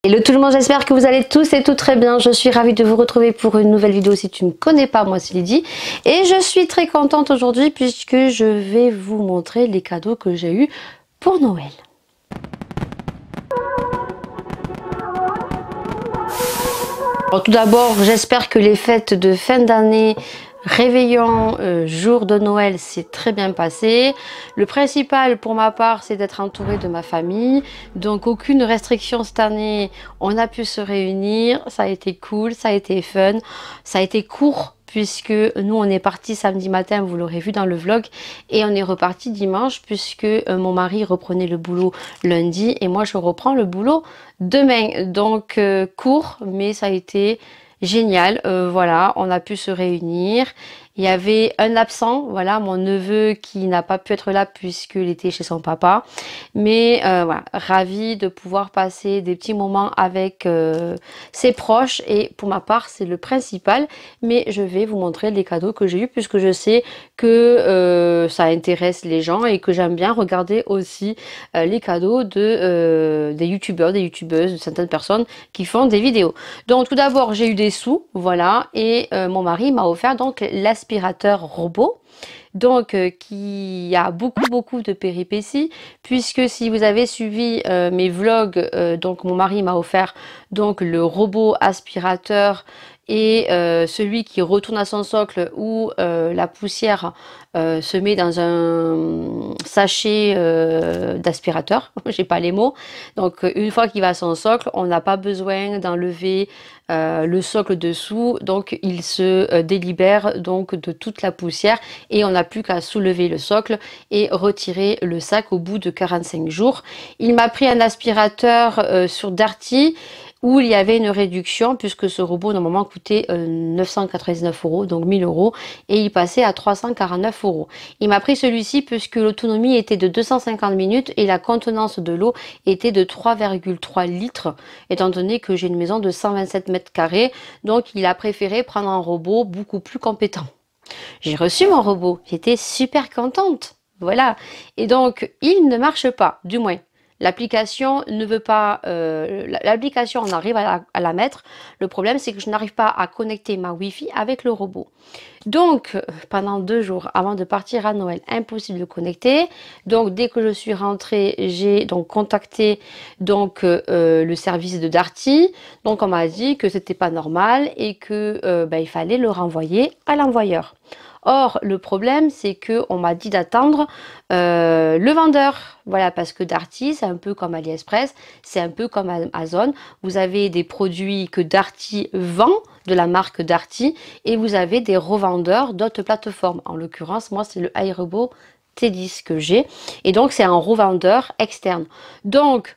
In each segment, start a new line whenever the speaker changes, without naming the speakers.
Hello tout le monde, j'espère que vous allez tous et tout très bien. Je suis ravie de vous retrouver pour une nouvelle vidéo. Si tu ne me connais pas, moi c'est Lydie. Et je suis très contente aujourd'hui puisque je vais vous montrer les cadeaux que j'ai eus pour Noël. Alors, tout d'abord, j'espère que les fêtes de fin d'année, réveillon, jour de Noël, s'est très bien passé. Le principal pour ma part, c'est d'être entourée de ma famille. Donc aucune restriction cette année, on a pu se réunir. Ça a été cool, ça a été fun, ça a été court. Puisque nous on est parti samedi matin, vous l'aurez vu dans le vlog, et on est reparti dimanche puisque mon mari reprenait le boulot lundi et moi je reprends le boulot demain. Donc court, mais ça a été génial. Voilà, on a pu se réunir. Il y avait un absent, voilà, mon neveu qui n'a pas pu être là puisqu'il était chez son papa. Mais voilà, ravie de pouvoir passer des petits moments avec ses proches. Et pour ma part, c'est le principal. Mais je vais vous montrer les cadeaux que j'ai eu puisque je sais que ça intéresse les gens et que j'aime bien regarder aussi les cadeaux de, des youtubeurs, des youtubeuses, de certaines personnes qui font des vidéos. Donc tout d'abord, j'ai eu des sous, voilà, et mon mari m'a offert donc l'aspirateur robot. Donc qui a beaucoup de péripéties puisque si vous avez suivi mes vlogs, donc mon mari m'a offert donc le robot aspirateur et celui qui retourne à son socle où la poussière se met dans un sachet d'aspirateur, j'ai pas les mots. Donc une fois qu'il va à son socle, on n'a pas besoin d'enlever le socle dessous, donc il se délibère donc de toute la poussière et on n'a plus qu'à soulever le socle et retirer le sac au bout de 45 jours. Il m'a pris un aspirateur sur Darty où il y avait une réduction puisque ce robot normalement coûtait 999 €, donc 1000 €, et il passait à 349 €. Il m'a pris celui-ci puisque l'autonomie était de 250 minutes et la contenance de l'eau était de 3,3 litres, étant donné que j'ai une maison de 127 mètres carrés, donc il a préféré prendre un robot beaucoup plus compétent. J'ai reçu mon robot, j'étais super contente, voilà, et donc il ne marche pas, du moins. L'application ne veut pas, l'application on arrive à la mettre, le problème c'est que je n'arrive pas à connecter ma Wi-Fi avec le robot. Donc pendant 2 jours avant de partir à Noël, impossible de connecter. Donc dès que je suis rentrée, j'ai donc contacté donc le service de Darty. Donc on m'a dit que c'était pas normal et que il fallait le renvoyer à l'envoyeur. Or, le problème, c'est que on m'a dit d'attendre le vendeur. Voilà, parce que Darty, c'est un peu comme AliExpress, c'est un peu comme Amazon. Vous avez des produits que Darty vend, de la marque Darty, et vous avez des revendeurs d'autres plateformes. En l'occurrence, moi, c'est le iRobot T10 que j'ai. Et donc, c'est un revendeur externe. Donc,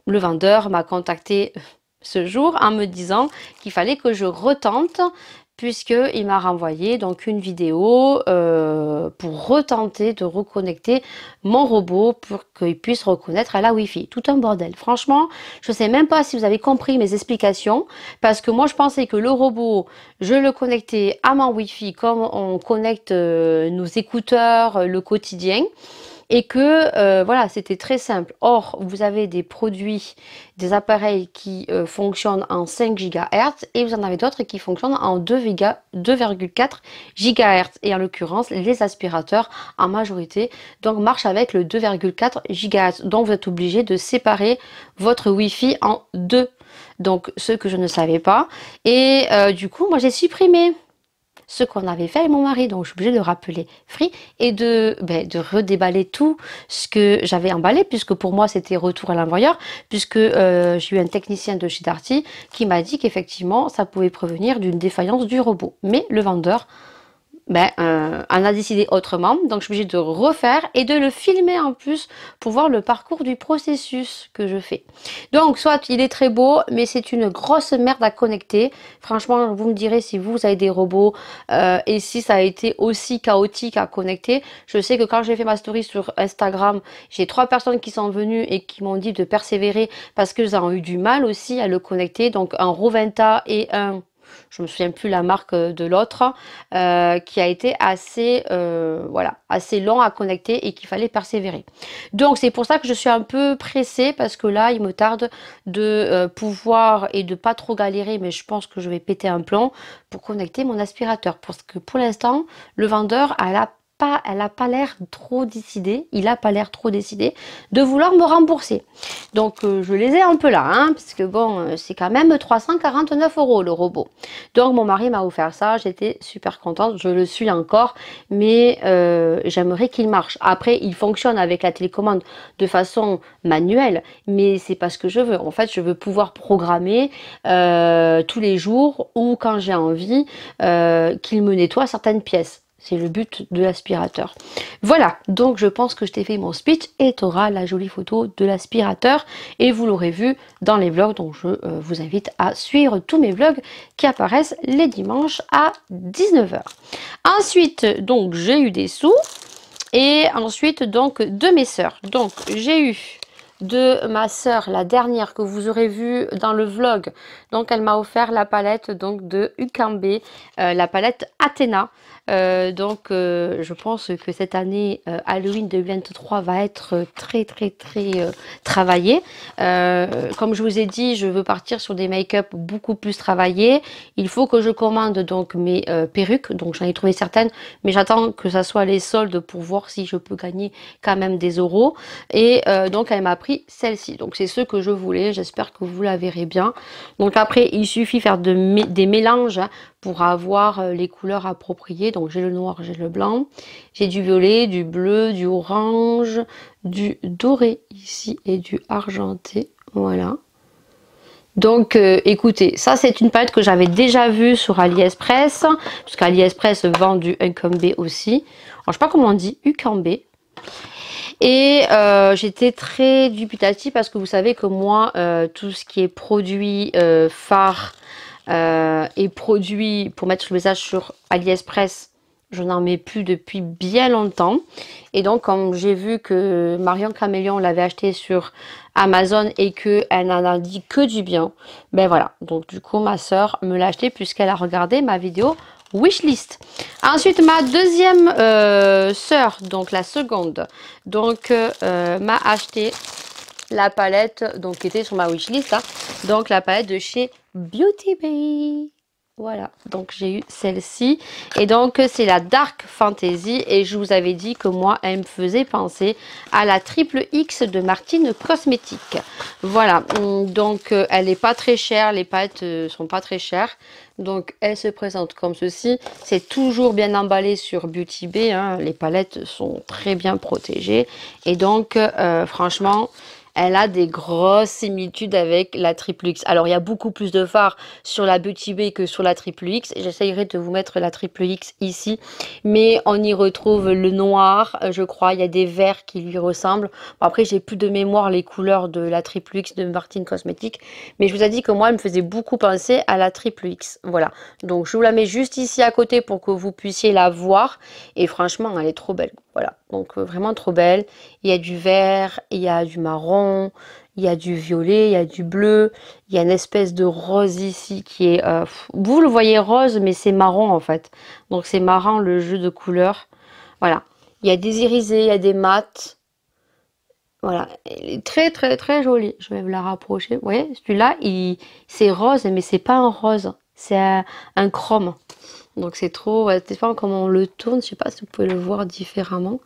le vendeur m'a contacté ce jour en me disant qu'il fallait que je retente puisqu'il m'a renvoyé donc une vidéo pour retenter de reconnecter mon robot pour qu'il puisse reconnaître à la Wi-Fi. Tout un bordel. Franchement, je ne sais même pas si vous avez compris mes explications parce que moi je pensais que le robot, je le connectais à mon Wi-Fi comme on connecte nos écouteurs, le quotidien. Et que voilà, c'était très simple. Or, vous avez des produits, des appareils qui fonctionnent en 5 GHz et vous en avez d'autres qui fonctionnent en 2,4 GHz. Et en l'occurrence, les aspirateurs en majorité donc marchent avec le 2,4 GHz. Donc, vous êtes obligé de séparer votre Wi-Fi en deux. Donc, ce que je ne savais pas. Et du coup, moi, j'ai supprimé ce qu'on avait fait avec mon mari, donc je suis obligée de rappeler Free et de redéballer tout ce que j'avais emballé, puisque pour moi c'était retour à l'envoyeur, puisque j'ai eu un technicien de chez Darty qui m'a dit qu'effectivement ça pouvait provenir d'une défaillance du robot, mais le vendeur on a décidé autrement, donc je suis obligée de refaire et de le filmer en plus pour voir le parcours du processus que je fais. Donc soit il est très beau, mais c'est une grosse merde à connecter. Franchement, vous me direz si vous avez des robots et si ça a été aussi chaotique à connecter. Je sais que quand j'ai fait ma story sur Instagram, j'ai 3 personnes qui sont venues et qui m'ont dit de persévérer parce qu'elles ont eu du mal aussi à le connecter. Donc un Roventa et un je me souviens plus la marque de l'autre, qui a été assez, voilà, assez long à connecter et qu'il fallait persévérer. Donc c'est pour ça que je suis un peu pressée parce que là, il me tarde de pouvoir et de pas trop galérer, mais je pense que je vais péter un plomb pour connecter mon aspirateur. Parce que pour l'instant, le vendeur elle a pas l'air trop décidé, il a pas l'air trop décidé de vouloir me rembourser. Donc je les ai un peu là, hein, parce que bon, c'est quand même 349 € le robot. Donc mon mari m'a offert ça, j'étais super contente, je le suis encore, mais j'aimerais qu'il marche. Après, il fonctionne avec la télécommande de façon manuelle, mais c'est pas ce que je veux. En fait, je veux pouvoir programmer tous les jours ou quand j'ai envie qu'il me nettoie certaines pièces. C'est le but de l'aspirateur. Voilà, donc je pense que je t'ai fait mon speech et tu auras la jolie photo de l'aspirateur et vous l'aurez vu dans les vlogs. Donc je vous invite à suivre tous mes vlogs qui apparaissent les dimanches à 19 h. Ensuite, donc j'ai eu des sous et ensuite donc de mes sœurs. Donc j'ai eu de ma sœur, la dernière que vous aurez vue dans le vlog. Donc elle m'a offert la palette donc de Ukambe, la palette Athéna. Je pense que cette année Halloween 2023 va être très travaillée. Comme je vous ai dit, je veux partir sur des make-up beaucoup plus travaillés. Il faut que je commande donc mes perruques. Donc j'en ai trouvé certaines, mais j'attends que ça soit les soldes pour voir si je peux gagner quand même des euros. Et donc elle m'a pris celle-ci. Donc c'est ce que je voulais. J'espère que vous la verrez bien. Donc après, il suffit de faire des mélanges, hein, pour avoir les couleurs appropriées. Donc j'ai le noir, j'ai le blanc, j'ai du violet, du bleu, du orange, du doré ici et du argenté. Voilà. Donc écoutez, ça c'est une palette que j'avais déjà vue sur AliExpress, puisque AliExpress vend du Ukambe aussi. Alors, je sais pas comment on dit, Ukambe. Et j'étais très dubitative parce que vous savez que moi, tout ce qui est produit phare et produit pour mettre sur le visage sur AliExpress, je n'en mets plus depuis bien longtemps. Et donc, comme j'ai vu que Marion Caméléon l'avait acheté sur Amazon et qu'elle n'en a dit que du bien, ben voilà. Donc, du coup, ma soeur me l'a acheté puisqu'elle a regardé ma vidéo wishlist. Ensuite, ma deuxième sœur, donc la seconde, donc m'a acheté la palette donc qui était sur ma wishlist, hein, donc la palette de chez Beauty Bay. Voilà, donc j'ai eu celle-ci et donc c'est la Dark Fantasy et je vous avais dit que moi elle me faisait penser à la triple X de Martine Cosmétiques. Voilà, donc elle n'est pas très chère, les palettes sont pas très chères. Donc elle se présente comme ceci, c'est toujours bien emballé sur Beauty Bay, hein. Les palettes sont très bien protégées et donc franchement elle a des grosses similitudes avec la triple X. Alors, il y a beaucoup plus de fards sur la Beauty Bay que sur la triple X. J'essayerai de vous mettre la triple X ici. Mais on y retrouve le noir, je crois. Il y a des verts qui lui ressemblent. Bon, après, j'ai plus de mémoire les couleurs de la triple X de Martine Cosmétiques. Mais je vous ai dit que moi, elle me faisait beaucoup penser à la triple X. Voilà. Donc, je vous la mets juste ici à côté pour que vous puissiez la voir. Et franchement, elle est trop belle. Voilà, donc vraiment trop belle. Il y a du vert, il y a du marron, il y a du violet, il y a du bleu. Il y a une espèce de rose ici qui est... vous le voyez rose, mais c'est marron en fait. Donc c'est marrant le jeu de couleurs. Voilà, il y a des irisés, il y a des mats. Voilà, elle est très jolie. Je vais vous la rapprocher. Vous voyez, celui-là, c'est rose, mais c'est pas un rose. C'est un chrome. Donc c'est trop, ouais, dépend comment on le tourne, je sais pas si vous pouvez le voir différemment.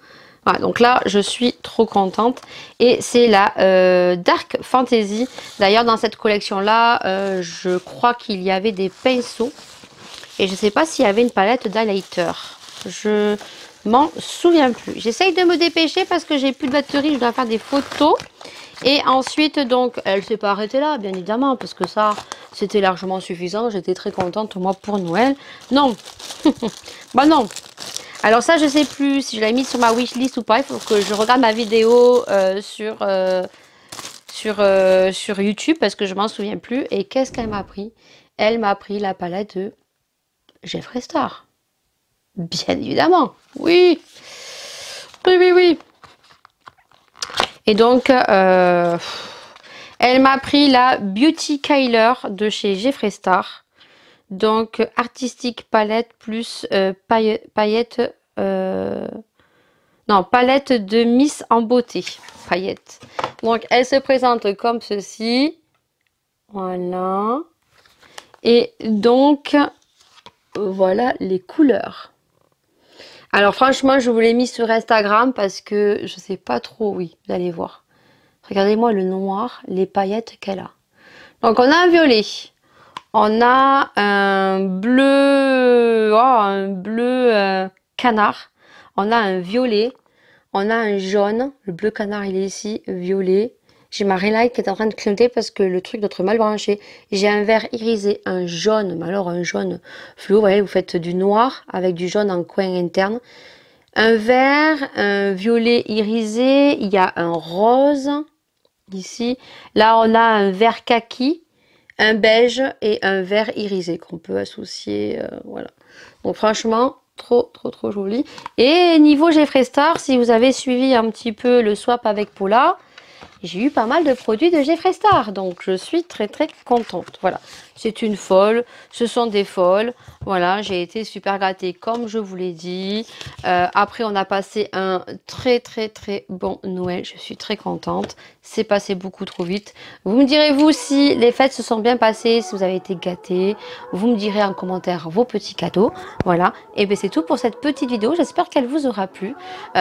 Voilà, donc là je suis trop contente et c'est la Dark Fantasy. D'ailleurs dans cette collection là, je crois qu'il y avait des pinceaux et je sais pas s'il y avait une palette d'highlighter. Je m'en souviens plus. J'essaye de me dépêcher parce que j'ai plus de batterie, je dois faire des photos. Et ensuite, donc, elle s'est pas arrêtée là, bien évidemment, parce que ça, c'était largement suffisant. J'étais très contente, moi, pour Noël. Non. Bah non. Alors ça, je sais plus si je l'ai mis sur ma wishlist ou pas. Il faut que je regarde ma vidéo sur YouTube, parce que je m'en souviens plus. Et qu'est-ce qu'elle m'a pris? Elle m'a pris la palette de Jeffree Star. Bien évidemment. Oui. Oui. Et donc, elle m'a pris la Beauty Kyler de chez Jeffree Star. Donc artistique palette plus paillettes. Non, palette de Miss en beauté. Paillettes. Donc elle se présente comme ceci. Voilà. Et donc voilà les couleurs. Alors franchement, je vous l'ai mis sur Instagram parce que je sais pas trop, oui, vous allez voir. Regardez-moi le noir, les paillettes qu'elle a. Donc on a un violet, on a un bleu, canard, on a un violet, on a un jaune, le bleu canard il est ici, violet. J'ai ma Relight qui est en train de clignoter parce que le truc d'être mal branché. J'ai un vert irisé, un jaune, mais alors un jaune fluo, vous voyez, vous faites du noir avec du jaune en coin interne. Un vert, un violet irisé, il y a un rose ici. Là, on a un vert kaki, un beige et un vert irisé qu'on peut associer, voilà. Donc franchement, trop joli. Et niveau Jeffree Star, si vous avez suivi un petit peu le swap avec Paula, j'ai eu pas mal de produits de Jeffree Star, donc je suis très contente. Voilà, c'est une folle, ce sont des folles. Voilà, j'ai été super gâtée comme je vous l'ai dit. Après, on a passé un très bon Noël. Je suis très contente. C'est passé beaucoup trop vite. Vous me direz vous si les fêtes se sont bien passées, si vous avez été gâtés. Vous me direz en commentaire vos petits cadeaux. Voilà, et bien c'est tout pour cette petite vidéo. J'espère qu'elle vous aura plu.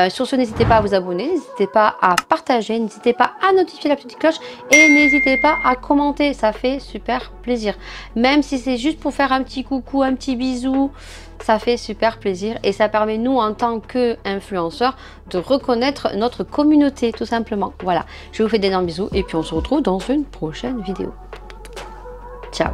Sur ce, n'hésitez pas à vous abonner, n'hésitez pas à partager, n'hésitez pas à notifier la petite cloche et n'hésitez pas à commenter. Ça fait super plaisir. Même si c'est juste pour faire un petit coucou, un petit bisou, ça fait super plaisir et ça permet nous en tant qu'influenceurs de reconnaître notre communauté tout simplement. Voilà, je vous fais d'énormes bisous et puis on se retrouve dans une prochaine vidéo. Ciao.